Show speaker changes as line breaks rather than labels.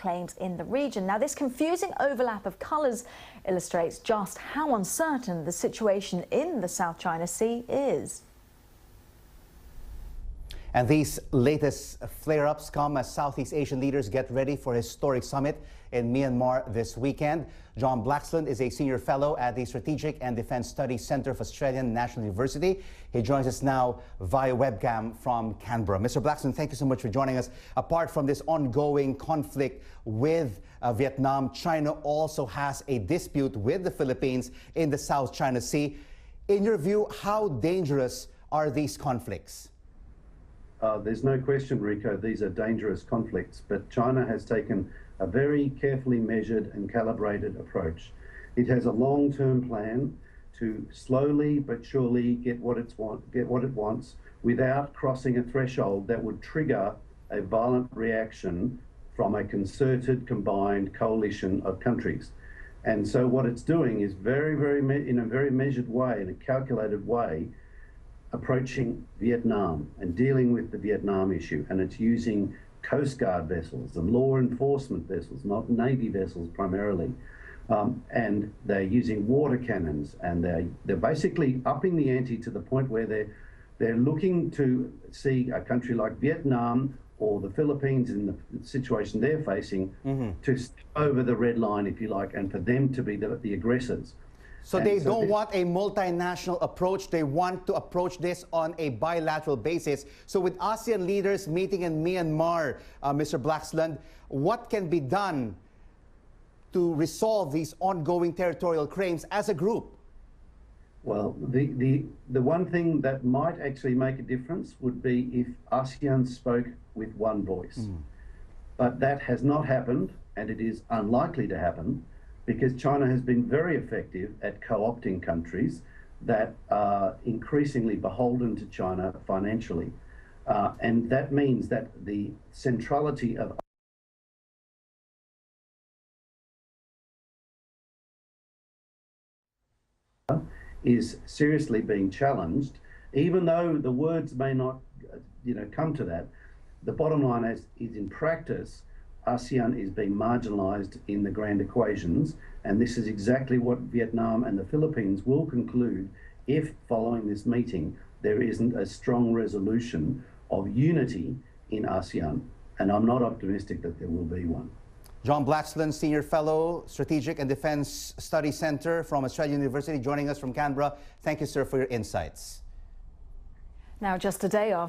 claims in the region. Now, this confusing overlap of colours illustrates just how uncertain the situation in the South China Sea is.
And these latest flare-ups come as Southeast Asian leaders get ready for a historic summit in Myanmar this weekend. John Blaxland is a senior fellow at the Strategic and Defense Studies Center of Australian National University. He joins us now via webcam from Canberra. Mr. Blaxland, thank you so much for joining us. Apart from this ongoing conflict with Vietnam, China also has a dispute with the Philippines in the South China Sea. In your view, how dangerous are these conflicts?
There's no question, Rico, these are dangerous conflicts, but China has taken a very carefully measured and calibrated approach. It has a long-term plan to slowly but surely get what it wants without crossing a threshold that would trigger a violent reaction from a concerted, combined coalition of countries. And so what it's doing is in a very measured way, in a calculated way, approaching Vietnam and dealing with the Vietnam issue. And it's using Coast Guard vessels and law enforcement vessels, not Navy vessels primarily. And they're using water cannons, and they're basically upping the ante to the point where they're looking to see a country like Vietnam or the Philippines in the situation they're facing to step over the red line, if you like, and for them to be the aggressors.
So they don't want a multinational approach. They want to approach this on a bilateral basis. So with ASEAN leaders meeting in Myanmar, Mr. Blaxland, what can be done to resolve these ongoing territorial claims as a group?
Well, the one thing that might actually make a difference would be if ASEAN spoke with one voice. But that has not happened, and it is unlikely to happen, because China has been very effective at co-opting countries that are increasingly beholden to China financially. And that means that the centrality of is seriously being challenged, even though the words may not come to that. The bottom line is in practice, ASEAN is being marginalized in the grand equations, and this is exactly what Vietnam and the Philippines will conclude if, following this meeting, there isn't a strong resolution of unity in ASEAN, and I'm not optimistic that there will be one.
John Blaxland, Senior Fellow, Strategic and Defense Studies Center from Australian University, joining us from Canberra. Thank you, sir, for your insights.
Now, just a day after